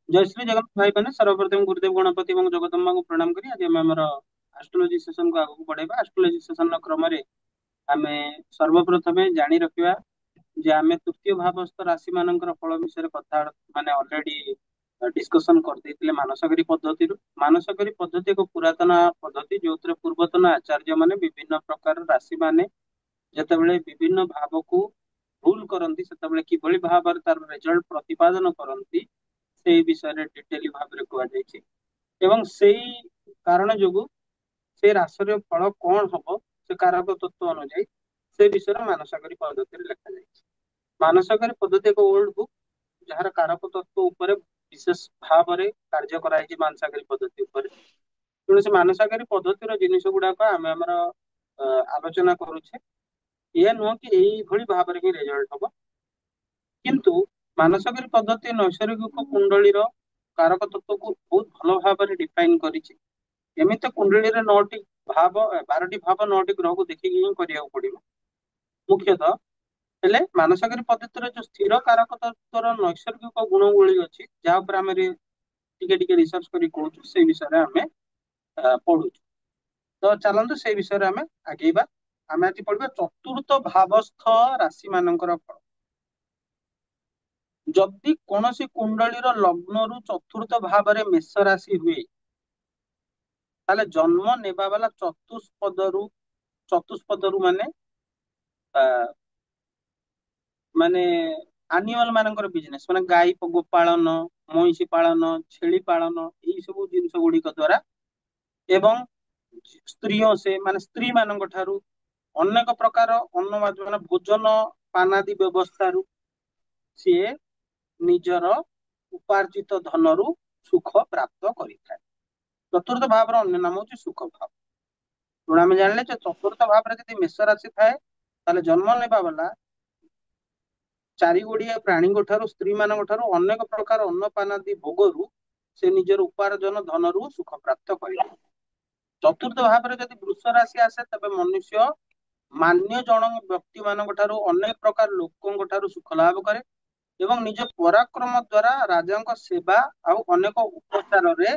जय श्री जगन्नाथ भाई मैंने सर्वप्रथम गुरुदेव गणपति और जगदम्बा को प्रणाम करी आज आम आमर आस्ट्रोलोजी सेशन को आगू बढ़ेबा आस्ट्रोलोजी सेशन क्रम आम सर्वप्रथमे जानी रखिबा जे आमे तृतीय भावस्थ राशि मानकर फल विषय कथा माने ऑलरेडी डिस्कशन कर देथिले मानसगरी पद्धति मानसगरी पद्धति एक पुरातन पद्धति जो पूर्वतन आचार्य माने विभिन्न प्रकार राशि माने ଯେତେବେଳେ ବିଭିନ୍ନ ଭାବକୁ ଭୁଲ କରନ୍ତି ସେତେବେଳେ କିଭଳି ଭାବରେ ତାର ରେଜଲ୍ଟ ପ୍ରତିପାଦନ କରନ୍ତି ସେଇ ବିଷୟରେ ଡିଟେଲି ଭାବରେ କୁହାଯାଇଛି ଏବଂ ସେଇ କାରଣ ଯୋଗୁ ସେ ରାଶିର ଫଳ କଣ ହବ ସେ କାରକ ତତ୍ତ୍ୱ ଅନୁଯାୟୀ ସେ ବିଷୟରେ ମାନସାଗରୀ ପଦ୍ଧତିରେ ଲେଖାଯାଇଛି। ମାନସାଗରୀ ପଦ୍ଧତି ଏକ ଓଲ୍ଡ ବୁକ୍ ଯାହାର କାରକ ତତ୍ତ୍ୱ ଉପରେ ବିଶେଷ ଭାବରେ କାର୍ଯ୍ୟ କରାଯାଇଛି ମାନସାଗରୀ ପଦ୍ଧତି ଉପରେ। ତେଣୁ ସେ ମାନସାଗରୀ ପଦ୍ଧତିର ଜିନିଷ ଗୁଡାକ ଆମେ ଆମର ଆଲୋଚନା କରୁଛେ। ଏହା ନୁହଁ କି ଏଇଭଳି ଭାବରେ ହିଁ ରେଜଲ୍ଟ ହବ, କିନ୍ତୁ ମାନସଗିରି ପଦ୍ଧତି ନୈସର୍ଗିକ କୁଣ୍ଡଳୀର କାରକ ତତ୍ତ୍ୱକୁ ବହୁତ ଭଲ ଭାବରେ ଡିଫାଇନ କରିଛି। ଏମିତି କୁଣ୍ଡଳୀରେ 9ଟି ଭାବ 12ଟି ଭାବ 9ଟି ଗ୍ରହକୁ ଦେଖିକି ହିଁ କରିବାକୁ ପଡିବ ମୁଖ୍ୟତଃ। ହେଲେ ମାନସଗିରି ପଦ୍ଧତିର ଯୋଉ ସ୍ଥିର କାରକ ତତ୍ତ୍ୱର ନୈସର୍ଗିକ ଗୁଣ ଗୁଳି ଅଛି ଯାହା ଉପରେ ଆମେ ଟିକେ ଟିକେ ରିସର୍ଚ୍ଚ କରି କହୁଛୁ ସେଇ ବିଷୟରେ ଆମେ ପଢୁଛୁ। ତ ଚାଲନ୍ତୁ ସେଇ ବିଷୟରେ ଆମେ ଆଗେଇବା। ଆମେ ଆଜି ପଢିବା ଚତୁର୍ଥ ଭାବସ୍ଥ ରାଶି ମାନଙ୍କର ଫଳ। ଯଦି କୌଣସି କୁଣ୍ଡଳୀର ଲଗ୍ନରୁ ଚତୁର୍ଥ ଭାବରେ ମେଷ ରାଶି ହୁଏ ତାହେଲେ ଜନ୍ମ ନେବା ବାଲା ଚତୁଷ୍ପଦରୁ ମାନେ ଆ, ମାନେ ଆନିମାଲ ମାନଙ୍କର ବିଜନେସ ମାନେ ଗାଈ ପାଳନ, ମଇଁଷି ପାଳନ, ଛେଳି ପାଳନ ଏଇ ସବୁ ଜିନିଷ ଗୁଡିକ ଦ୍ଵାରା ଏବଂ ସ୍ତ୍ରୀ ମାନଙ୍କ ଠାରୁ ଅନେକ ପ୍ରକାର ମାନେ ଭୋଜନ ପାନାଦି ବ୍ୟବସ୍ଥାରୁ ସିଏ ନିଜର ଉପାର୍ଜିତ ଧନରୁ ସୁଖ ପ୍ରାପ୍ତ କରିଥାଏ। ଚତୁର୍ଥ ଭାବର ଅନ୍ୟ ନାମ ହଉଛି ସୁଖ ଭାବ। ତେଣୁ ଆମେ ଜାଣିଲେ ଯେ ଚତୁର୍ଥ ଭାବରେ ଯଦି ମେଷ ରାଶି ଥାଏ ତାହେଲେ ଜନ୍ମ ନେବା ବାଲା ଚାରି ଗୋଡିଆ ପ୍ରାଣୀଙ୍କ ଠାରୁ ସ୍ତ୍ରୀ ମାନଙ୍କ ଠାରୁ ଅନେକ ପ୍ରକାର ଅନ୍ନପାନାଦି ଭୋଗରୁ ସେ ନିଜର ଉପାର୍ଜନ ଧନରୁ ସୁଖ ପ୍ରାପ୍ତ କରିଥାଏ। ଚତୁର୍ଥ ଭାବରେ ଯଦି ବୃଷ ରାଶି ଆସେ ତେବେ ମନୁଷ୍ୟ ମାନ୍ୟ ଜଣ ବ୍ୟକ୍ତି ମାନଙ୍କ ଠାରୁ ଅନେକ ପ୍ରକାର ଲୋକଙ୍କ ଠାରୁ ସୁଖ ଲାଭ କରେ ଏବଂ ନିଜ ପରାକ୍ରମ ଦ୍ଵାରା ରାଜାଙ୍କ ସେବା ଆଉ ଅନେକ ଉପଚାରରେ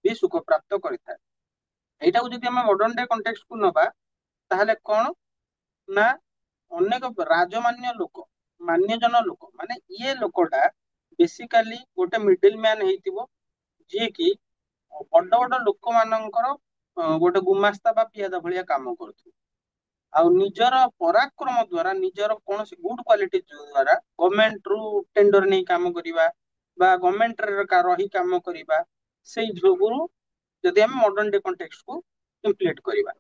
ବି ସୁଖ ପ୍ରାପ୍ତ କରିଥାଏ। ଏଇଟାକୁ ଯଦି ଆମେ ମଡର୍ନ ଡେ କଣ୍ଟେକ୍ସଟ କୁ ନବା ତାହେଲେ କଣ ନା ଅନେକ ରାଜମାନ୍ୟ ଲୋକ ମାନ୍ୟଜନ ଲୋକ ମାନେ ଇଏ ଲୋକଟା ବେସିକାଲି ଗୋଟେ ମିଡିଲ ମ୍ୟାନ ହେଇଥିବ ଯିଏ କି ବଡ ବଡ ଲୋକମାନଙ୍କର ଗୋଟେ ଗୁମାସ୍ତା ବା ପିଆଦା ଭଳିଆ କାମ କରୁଥିବ ଆଉ ନିଜର ପରାକ୍ରମ ଦ୍ଵାରା ନିଜର କୌଣସି ଗୁଡ କ୍ୱାଲିଟି ଦ୍ଵାରା ଗଭର୍ଣମେଣ୍ଟ ରୁ ଟେଣ୍ଡର ନେଇ କାମ କରିବା ବା ଗଭର୍ଣମେଣ୍ଟରେ ରହି କାମ କରିବା ସେଇ ଯୋଗୁରୁ ଯଦି ଆମେ ମଡର୍ନ ଡେ କଣ୍ଟେକ୍ସଟ କୁ ଇମ୍ପ୍ଲିଟ କରିବା।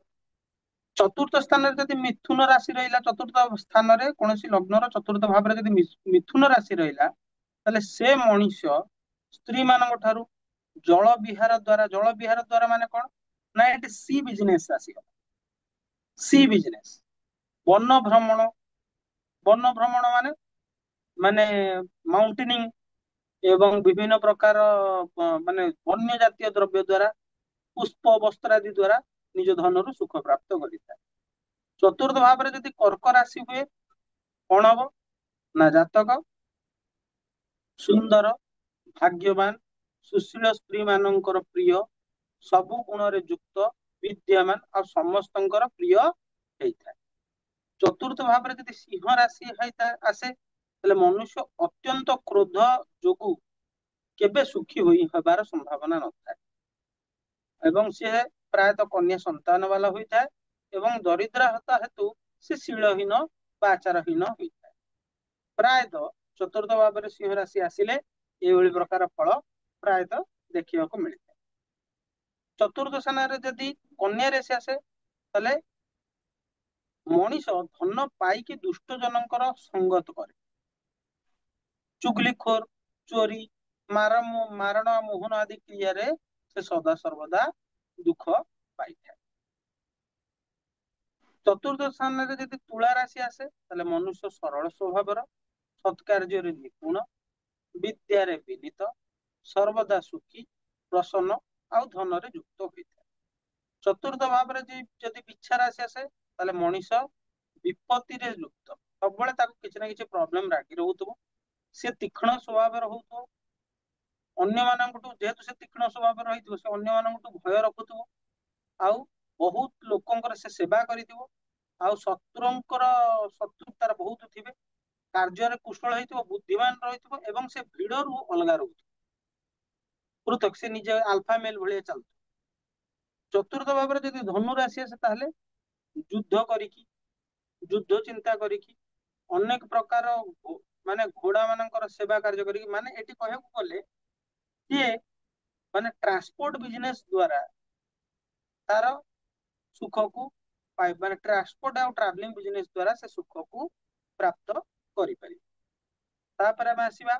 ଚତୁର୍ଥ ସ୍ଥାନରେ ଯଦି ମିଥୁନ ରାଶି ରହିଲା ଚତୁର୍ଥ ସ୍ଥାନରେ କୌଣସି ଲଗ୍ନର ଚତୁର୍ଥ ଭାବରେ ଯଦି ମିଥୁନ ରାଶି ରହିଲା ତାହେଲେ ସେ ମଣିଷ ସ୍ତ୍ରୀ ମାନଙ୍କ ଠାରୁ ଜଳ ବିହାର ଦ୍ଵାରା ମାନେ କଣ ନା ଏଠି ସି ବିଜନେସ ଆସିବ। ସି ବିଜନେସ ବନ ଭ୍ରମଣ ମାନେ ମାନେ ମାଉଣ୍ଟେନିଂ ଏବଂ ବିଭିନ୍ନ ପ୍ରକାର ମାନେ ବନ୍ୟ ଜାତୀୟ ଦ୍ରବ୍ୟ ଦ୍ଵାରା ପୁଷ୍ପ ବସ୍ତ୍ର ଆଦି ଦ୍ଵାରା ନିଜ ଧନରୁ ସୁଖ ପ୍ରାପ୍ତ କରିଥାଏ। ଚତୁର୍ଥ ଭାବରେ ଯଦି କର୍କ ରାଶି ହୁଏ କଣ ହବ ନା ଜାତକ ସୁନ୍ଦର, ଭାଗ୍ୟବାନ, ସୁଶୀଳ ସ୍ତ୍ରୀ ମାନଙ୍କର ପ୍ରିୟ, ସବୁ ଗୁଣରେ ଯୁକ୍ତ, ବିଦ୍ୟାମାନ ଆଉ ସମସ୍ତଙ୍କର ପ୍ରିୟ ହେଇଥାଏ। ଚତୁର୍ଥ ଭାବରେ ଯଦି ସିଂହ ରାଶି ଆସେ ତାହେଲେ ମନୁଷ୍ୟ ଅତ୍ୟନ୍ତ କ୍ରୋଧ ଯୋଗୁ କେବେ ସୁଖୀ ହୋଇ ହେବାର ସମ୍ଭାବନା ନଥାଏ ଏବଂ ସିଏ ପ୍ରାୟତଃ କନ୍ୟା ସନ୍ତାନ ବାଲା ହୋଇଥାଏ ଏବଂ ଦରିଦ୍ରତା ହେତୁ ସେ ଶୀଳହୀନ ବା ଆଚାରହୀନ ହୋଇଥାଏ। ପ୍ରାୟତଃ ଚତୁର୍ଥ ଭାବରେ ସିଂହ ରାଶି ଆସିଲେ ଏଇଭଳି ପ୍ରକାର ଫଳ ପ୍ରାୟତଃ ଦେଖିବାକୁ ମିଳିଥାଏ। ଚତୁର୍ଥ ସ୍ଥାନରେ ଯଦି କନ୍ୟା ରାଶି ଆସେ ତାହେଲେ ମଣିଷ ଧନ ପାଇକି ଦୁଷ୍ଟ ଜନଙ୍କର ସଙ୍ଗତ କରେ, ଚୁଗଲିଖୋର, ଚୋରି, ମାରଣ ମୋହନ ଆଦି କ୍ରିୟାରେ ସେ ସଦା ସର୍ବଦା ଦୁଃଖ ପାଇଥାଏ। ଚତୁର୍ଥ ସ୍ଥାନରେ ଯଦି ତୁଳା ରାଶି ଆସେ ତାହେଲେ ମନୁଷ୍ୟ ସରଳ ସ୍ୱଭାବର, ସତ୍କାର୍ଯ୍ୟରେ ନିପୁଣ, ବିଦ୍ୟାରେ ବିନୀତ, ସର୍ବଦା ସୁଖୀ, ପ୍ରସନ୍ନ ଆଉ ଧନରେ ଯୁକ୍ତ ହୋଇଥାଏ। ଚତୁର୍ଥ ଭାବରେ ଯଦି ବିଛା ରାଶି ଆସେ ତାହେଲେ ମଣିଷ ବିପତ୍ତିରେ ଯୁକ୍ତ, ସବୁବେଳେ ତାକୁ କିଛି ନା କିଛି ପ୍ରୋବ୍ଲେମ ଲାଗି ରହୁଥିବ, ସେ ତୀକ୍ଷ୍ଣ ସ୍ୱଭାବର ହଉଥିବ ଅନ୍ୟମାନଙ୍କଠୁ ଯେହେତୁ ସେ ତୀକ୍ଷ୍ଣ ସ୍ୱଭାବ ରହିଥିବ ସେ ଅନ୍ୟମାନଙ୍କଠୁ ଭୟ ରଖୁଥିବ ଆଉ ବହୁତ ଲୋକଙ୍କର ସେ ସେବା କରିଥିବ ଆଉ ଶତ୍ରୁ ତାର ବହୁତ ଥିବେ କାର୍ଯ୍ୟରେ କୁଶଳ ହେଇଥିବ ବୁଦ୍ଧିମାନ ରହିଥିବ ଏବଂ ସେ ଭିଡରୁ ଅଲଗା ରହୁଥିବ ପୃଥକ ସେ ନିଜ ଆଲଫା ମେଲ ଭଳିଆ ଚାଲୁଥିବ। ଚତୁର୍ଥ ଭାବରେ ଯଦି ଧନୁ ରାଶି ଆସେ ତାହେଲେ ଯୁଦ୍ଧ କରିକି ଯୁଦ୍ଧ ଚିନ୍ତା କରିକି ଅନେକ ପ୍ରକାର ମାନେ ଘୋଡା ମାନଙ୍କର ସେବା କାର୍ଯ୍ୟ କରିକି ମାନେ ଏଠି କହିବାକୁ ଗଲେ ସିଏ ମାନେ ଟ୍ରାନ୍ସପୋର୍ଟ ବିଜନେସ ଦ୍ଵାରା ତାର ସୁଖକୁ ମାନେ ଟ୍ରାନ୍ସପୋର୍ଟ ଆଉ ଟ୍ରାଭେଲିଂ ବିଜନେସ ଦ୍ଵାରା ସେ ସୁଖକୁ ପ୍ରାପ୍ତ କରିପାରିବେ। ତାପରେ ଆମେ ଆସିବା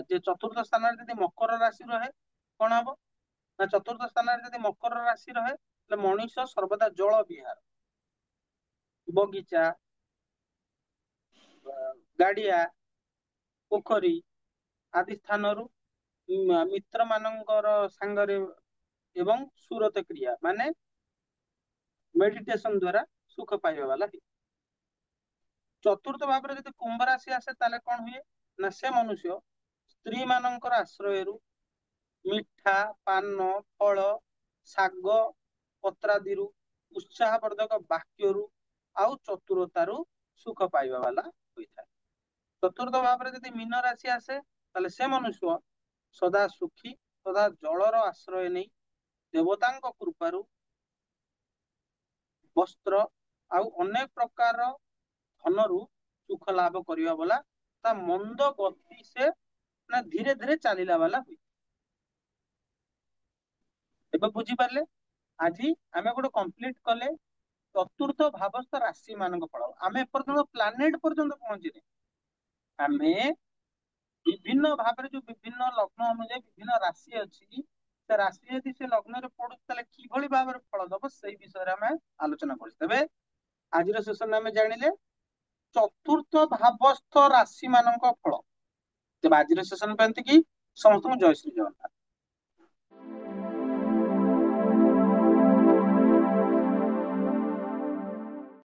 ଯେ ଚତୁର୍ଥ ସ୍ଥାନରେ ଯଦି ମକର ରାଶି ରହେ କଣ ହବ ନା ଚତୁର୍ଥ ସ୍ଥାନରେ ଯଦି ମକର ରାଶି ରହେ ତାହେଲେ ମଣିଷ ସର୍ବଦା ଜଳ ବିହାର ବଗିଚା ଗାଡିଆ ପୋଖରୀ ଆଦି ସ୍ଥାନରୁ ମିତ୍ର ମାନଙ୍କର ସାଙ୍ଗରେ ଏବଂ ସୁରତ କ୍ରିୟା ମାନେ ମେଡିଟେସନ ଦ୍ଵାରା ସୁଖ ପାଇବା ବାଲା ହୁଏ। ଚତୁର୍ଥ ଭାବରେ ଯଦି କୁମ୍ଭ ରାଶି ଆସେ ତାହେଲେ କଣ ହୁଏ ନା ସେ ମନୁଷ୍ୟ ସ୍ତ୍ରୀ ମାନଙ୍କର ଆଶ୍ରୟରୁ ମିଠା ପାନ ଫଳ ଶାଗ ପତ୍ରାଦିରୁ ଉତ୍ସାହବର୍ଦ୍ଧକ ବାକ୍ୟରୁ ଆଉ ଚତୁରତାରୁ ସୁଖ ପାଇବା ବାଲା ହୋଇଥାଏ। ଚତୁର୍ଥ ଭାବରେ ଯଦି ମୀନ ରାଶି ଆସେ ତାହେଲେ ସେ ମନୁଷ୍ୟ ସଦା ସୁଖୀ ତଥା ଜଳର ଆଶ୍ରୟ ନେଇ ଦେବତାଙ୍କ କୃପାରୁ ବସ୍ତ୍ର ଆଉ ଅନେକ ପ୍ରକାର ଧନରୁ ସୁଖ ଲାଭ କରିବା ବାଲା ତା ମନ୍ଦ ଗତି ସେ ନା ଧୀରେ ଧୀରେ ଚାଲିଲା ବାଲା ହୁଏ। ଏବେ ବୁଝିପାରିଲେ ଆଜି ଆମେ ଗୋଟେ କମ୍ପ୍ଲିଟ କଲେ ଚତୁର୍ଥ ଭାବସ୍ଥ ରାଶି ମାନଙ୍କ ଫଳ ଆମେ ଏପର୍ଯ୍ୟନ୍ତ ପ୍ଲାନେଟ ପର୍ଯ୍ୟନ୍ତ ପହଞ୍ଚିଲେ ଆମେ ବିଭିନ୍ନ ଭାବରେ ଯୋଉ ବିଭିନ୍ନ ଲଗ୍ନ ଅନୁଯାୟୀ ବିଭିନ୍ନ ରାଶି ଅଛି ସେ ରାଶି ଯଦି ସେ ଲଗ୍ନରେ ପଡୁଛି ତାହେଲେ କିଭଳି ଭାବରେ ଫଳ ଦବ ସେଇ ବିଷୟରେ ଆମେ ଆଲୋଚନା କରୁଛୁ। ତେବେ ଆଜିର ସେସନରେ ଆମେ ଜାଣିଲେ ଚତୁର୍ଥ ଭାବସ୍ଥ ରାଶି ମାନଙ୍କ ଫଳ। ତେବେ ଆଜିର ସେସନ ପାଇଁ ଏତିକି ସମସ୍ତଙ୍କୁ ଜୟ ଶ୍ରୀ ଜଗନ୍ନାଥ।